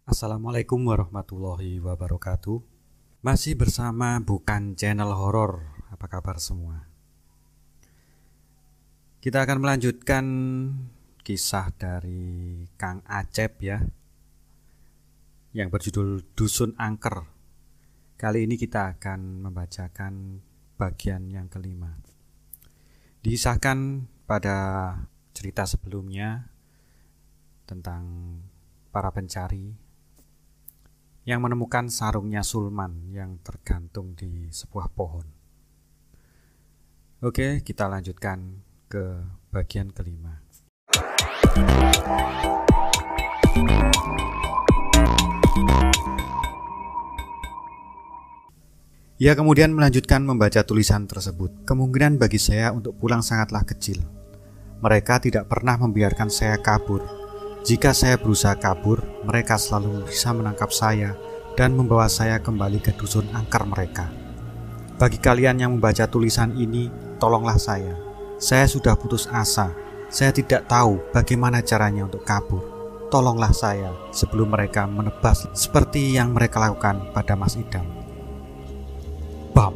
Assalamualaikum warahmatullahi wabarakatuh. Masih bersama Bukan Channel Horor. Apa kabar semua? Kita akan melanjutkan kisah dari Kang Acep ya, yang berjudul Dusun Angker. Kali ini kita akan membacakan bagian yang kelima. Disahkan pada cerita sebelumnya tentang para pencari yang menemukan sarungnya Sulman yang tergantung di sebuah pohon. Oke, kita lanjutkan ke bagian kelima. Ia kemudian melanjutkan membaca tulisan tersebut. Kemungkinan bagi saya untuk pulang sangatlah kecil. Mereka tidak pernah membiarkan saya kabur. Jika saya berusaha kabur, mereka selalu bisa menangkap saya dan membawa saya kembali ke dusun angker mereka. Bagi kalian yang membaca tulisan ini, tolonglah saya. Saya sudah putus asa. Saya tidak tahu bagaimana caranya untuk kabur. Tolonglah saya sebelum mereka menebas seperti yang mereka lakukan pada Mas Idam. Bam!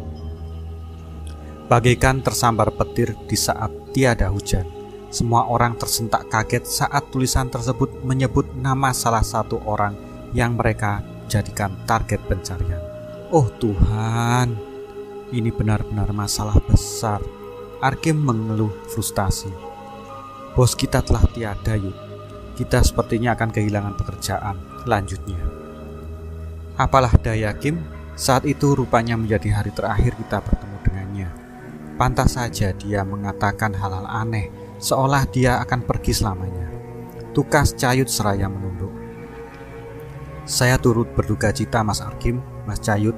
Bagaikan tersambar petir di saat tiada hujan. Semua orang tersentak kaget saat tulisan tersebut menyebut nama salah satu orang yang mereka jadikan target pencarian. Oh Tuhan, ini benar-benar masalah besar. Arkim mengeluh frustasi. Bos kita telah tiada, Yud. Kita sepertinya akan kehilangan pekerjaan. Lanjutnya. Apalah daya, Kim, saat itu rupanya menjadi hari terakhir kita bertemu dengannya. Pantas saja dia mengatakan hal-hal aneh, seolah dia akan pergi selamanya. Tukas Cayut seraya menunduk. Saya turut berduka cita Mas Arkim, Mas Cayut.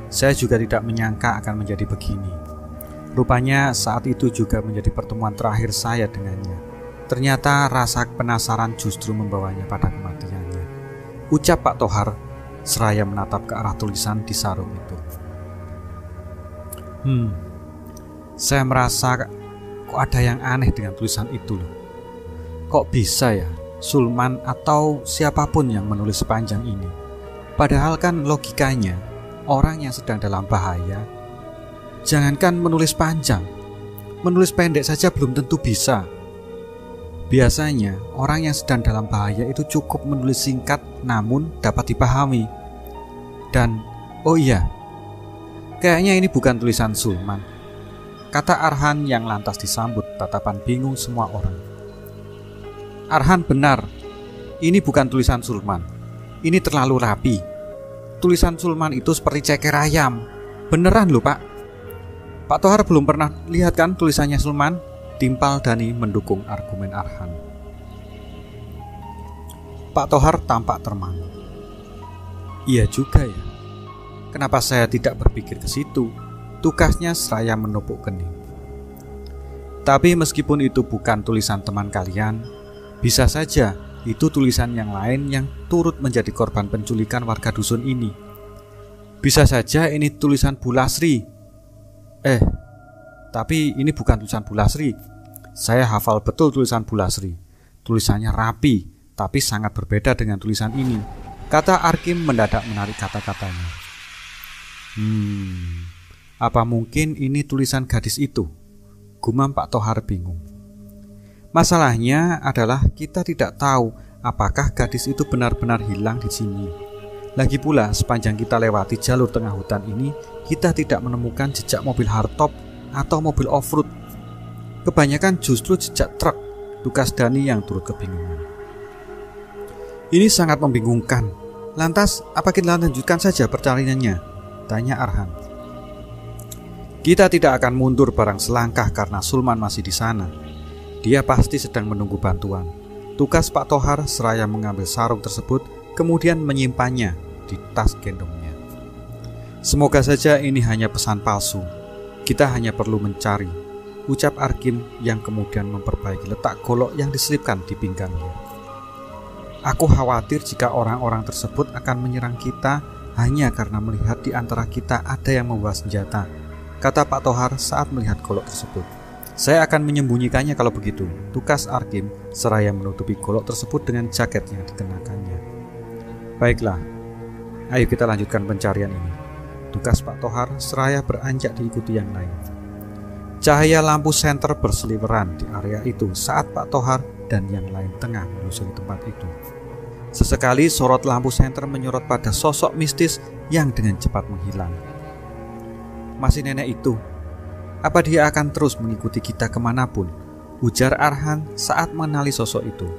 Saya juga tidak menyangka akan menjadi begini. Rupanya saat itu juga menjadi pertemuan terakhir saya dengannya. Ternyata rasa penasaran justru membawanya pada kematiannya. Ucap Pak Tohar seraya menatap ke arah tulisan di sarung itu. Saya merasa kok ada yang aneh dengan tulisan itu loh. Kok bisa ya Sulman atau siapapun yang menulis sepanjang ini? Padahal kan logikanya orang yang sedang dalam bahaya, jangankan menulis panjang, menulis pendek saja belum tentu bisa. Biasanya orang yang sedang dalam bahaya itu cukup menulis singkat namun dapat dipahami. Dan oh iya, kayaknya ini bukan tulisan Sulman, kata Arhan yang lantas disambut tatapan bingung semua orang. Arhan benar, ini bukan tulisan Sulman. Ini terlalu rapi. Tulisan Sulman itu seperti ceker ayam. Beneran loh Pak. Pak Tohar belum pernah lihat kan tulisannya Sulman? Timpal Dani mendukung argumen Arhan. Pak Tohar tampak termangu. Iya juga ya. Kenapa saya tidak berpikir ke situ? Tugasnya seraya menepuk kening. Tapi meskipun itu bukan tulisan teman kalian, bisa saja itu tulisan yang lain yang turut menjadi korban penculikan warga dusun ini. Bisa saja ini tulisan Bu Lasri. Tapi ini bukan tulisan Bu Lasri. Saya hafal betul tulisan Bu Lasri. Tulisannya rapi, tapi sangat berbeda dengan tulisan ini, kata Arkim mendadak menarik kata-katanya. Apa mungkin ini tulisan gadis itu? Gumam Pak Tohar bingung. Masalahnya adalah kita tidak tahu apakah gadis itu benar-benar hilang di sini. Lagi pula sepanjang kita lewati jalur tengah hutan ini, kita tidak menemukan jejak mobil hardtop atau mobil off-road. Kebanyakan justru jejak truk, tukas Dani yang turut kebingungan. Ini sangat membingungkan. Lantas, apa kita lanjutkan saja percariannya? Tanya Arhan. Kita tidak akan mundur barang selangkah karena Sulman masih di sana. Dia pasti sedang menunggu bantuan. Tugas Pak Tohar seraya mengambil sarung tersebut, kemudian menyimpannya di tas gendongnya. Semoga saja ini hanya pesan palsu. Kita hanya perlu mencari, ucap Arkim yang kemudian memperbaiki letak golok yang diselipkan di pinggangnya. Aku khawatir jika orang-orang tersebut akan menyerang kita hanya karena melihat di antara kita ada yang membawa senjata, kata Pak Tohar saat melihat golok tersebut. Saya akan menyembunyikannya kalau begitu, tukas Arkim seraya menutupi golok tersebut dengan jaket yang dikenakannya. Baiklah, ayo kita lanjutkan pencarian ini. Tugas Pak Tohar seraya beranjak diikuti yang lain. Cahaya lampu senter berseliweran di area itu saat Pak Tohar dan yang lain tengah menelusuri tempat itu. Sesekali sorot lampu senter menyorot pada sosok mistis yang dengan cepat menghilang. Masih nenek itu, apa dia akan terus mengikuti kita kemanapun? Ujar Arhan saat mengenali sosok itu.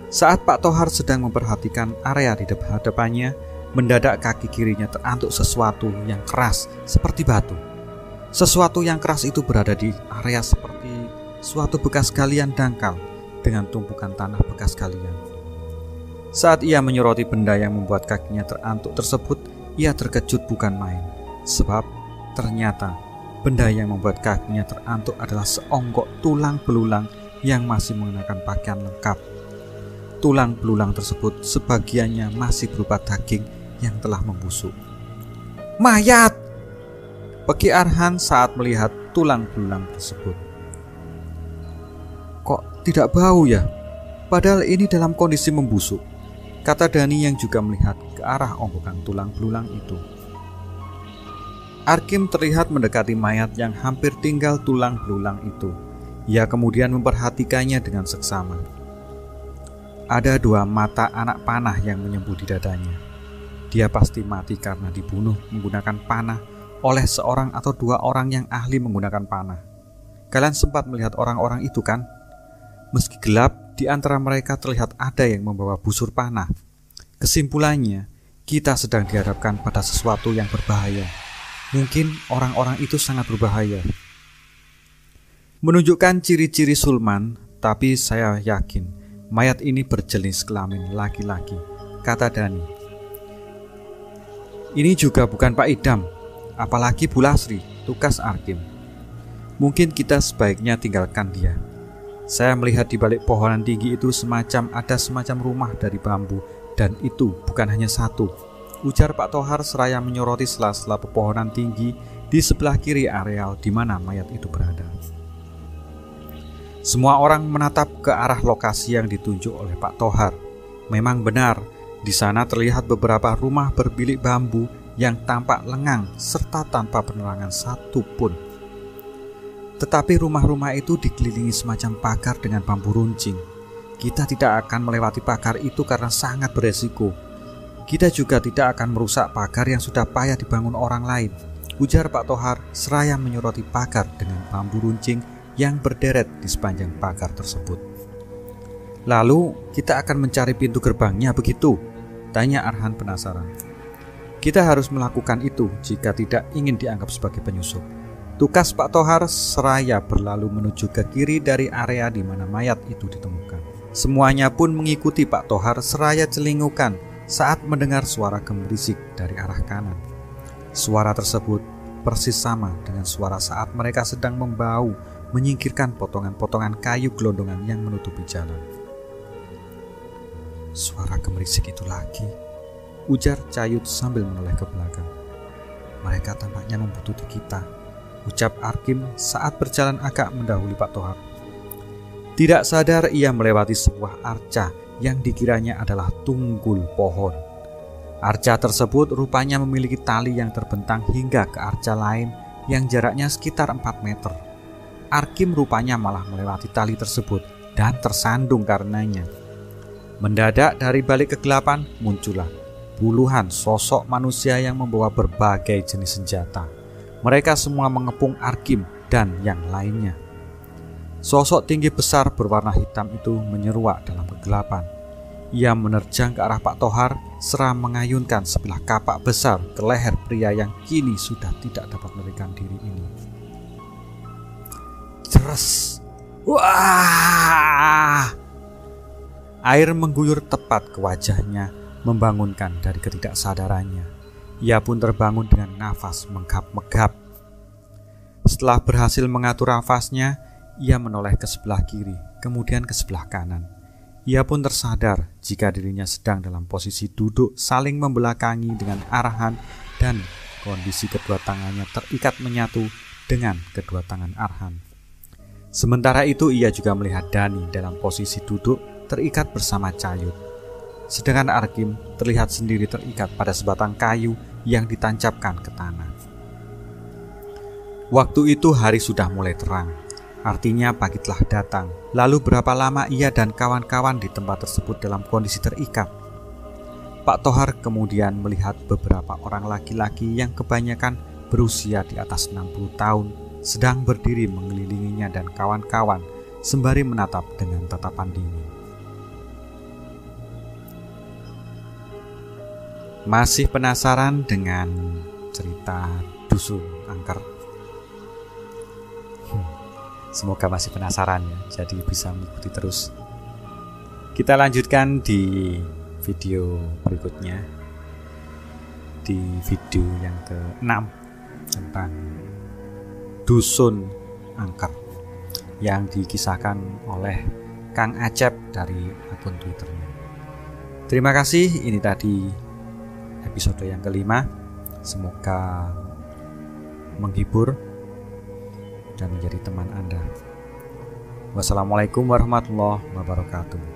Saat Pak Tohar sedang memperhatikan area di hadapannya, mendadak kaki kirinya terantuk sesuatu yang keras seperti batu. Sesuatu yang keras itu berada di area seperti suatu bekas galian dangkal dengan tumpukan tanah bekas galian. Saat ia menyoroti benda yang membuat kakinya terantuk tersebut, ia terkejut bukan main. Sebab ternyata benda yang membuat kakinya terantuk adalah seonggok tulang belulang yang masih mengenakan pakaian lengkap. Tulang belulang tersebut sebagiannya masih berupa daging yang telah membusuk. Mayat! Peki Arhan saat melihat tulang belulang tersebut. Kok tidak bau ya? Padahal ini dalam kondisi membusuk, kata Dani yang juga melihat ke arah onggokan tulang belulang itu. Arkim terlihat mendekati mayat yang hampir tinggal tulang belulang itu. Ia kemudian memperhatikannya dengan seksama. Ada 2 mata anak panah yang menyembuh di dadanya. Dia pasti mati karena dibunuh menggunakan panah oleh seorang atau 2 orang yang ahli menggunakan panah. Kalian sempat melihat orang-orang itu kan? Meski gelap, di antara mereka terlihat ada yang membawa busur panah. Kesimpulannya, kita sedang dihadapkan pada sesuatu yang berbahaya. Mungkin orang-orang itu sangat berbahaya. Menunjukkan ciri-ciri sulman, tapi saya yakin mayat ini berjenis kelamin laki-laki, kata Dani. Ini juga bukan Pak Idam, apalagi Bu Lasri, tugas Arkim. Mungkin kita sebaiknya tinggalkan dia. Saya melihat di balik pohonan tinggi itu ada semacam rumah dari bambu, dan itu bukan hanya satu, ujar Pak Tohar seraya menyoroti sela-sela pepohonan tinggi di sebelah kiri areal di mana mayat itu berada. Semua orang menatap ke arah lokasi yang ditunjuk oleh Pak Tohar. Memang benar, di sana terlihat beberapa rumah berbilik bambu yang tampak lengang serta tanpa penerangan satupun. Tetapi rumah-rumah itu dikelilingi semacam pagar dengan bambu runcing. Kita tidak akan melewati pagar itu karena sangat beresiko. Kita juga tidak akan merusak pagar yang sudah payah dibangun orang lain, ujar Pak Tohar seraya menyoroti pagar dengan bambu runcing yang berderet di sepanjang pagar tersebut. Lalu kita akan mencari pintu gerbangnya begitu? Tanya Arhan penasaran. Kita harus melakukan itu jika tidak ingin dianggap sebagai penyusup. Tugas Pak Tohar seraya berlalu menuju ke kiri dari area di mana mayat itu ditemukan. Semuanya pun mengikuti Pak Tohar seraya celingukan saat mendengar suara gemerisik dari arah kanan. Suara tersebut persis sama dengan suara saat mereka sedang membau menyingkirkan potongan-potongan kayu gelondongan yang menutupi jalan. Suara gemerisik itu lagi, ujar Cayut sambil menoleh ke belakang. Mereka tampaknya membutuhkan kita, ucap Arkim saat berjalan agak mendahului Pak Tohar. Tidak sadar ia melewati sebuah arca yang dikiranya adalah tunggul pohon. Arca tersebut rupanya memiliki tali yang terbentang hingga ke arca lain yang jaraknya sekitar 4 meter. Arkim rupanya malah melewati tali tersebut dan tersandung karenanya. Mendadak dari balik kegelapan muncullah puluhan sosok manusia yang membawa berbagai jenis senjata. Mereka semua mengepung Arkim dan yang lainnya. Sosok tinggi besar berwarna hitam itu menyeruak dalam kegelapan. Ia menerjang ke arah Pak Tohar seraya mengayunkan sebilah kapak besar ke leher pria yang kini sudah tidak dapat melarikan diri ini. Ceres! Wah! Air mengguyur tepat ke wajahnya, membangunkan dari ketidaksadarannya. Ia pun terbangun dengan nafas menggap-menggap. Setelah berhasil mengatur nafasnya, ia menoleh ke sebelah kiri, kemudian ke sebelah kanan. Ia pun tersadar jika dirinya sedang dalam posisi duduk saling membelakangi dengan Arhan dan kondisi kedua tangannya terikat menyatu dengan kedua tangan Arhan. Sementara itu ia juga melihat Dani dalam posisi duduk terikat bersama Cayut. sedangkan Arkim terlihat sendiri terikat pada sebatang kayu yang ditancapkan ke tanah. Waktu itu hari sudah mulai terang, artinya pagi telah datang. Lalu berapa lama ia dan kawan-kawan di tempat tersebut dalam kondisi terikat? Pak Tohar kemudian melihat beberapa orang laki-laki yang kebanyakan berusia di atas 60 tahun sedang berdiri mengelilinginya dan kawan-kawan sembari menatap dengan tatapan dingin. Masih penasaran dengan cerita Dusun Angker? Semoga masih penasaran ya, jadi bisa mengikuti terus. Kita lanjutkan di video berikutnya, di video yang ke-6 tentang Dusun Angker yang dikisahkan oleh Kang Acep dari akun Twitternya. Terima kasih, ini tadi episode yang ke-5. Semoga menghibur dan menjadi teman Anda. Wassalamualaikum warahmatullahi wabarakatuh.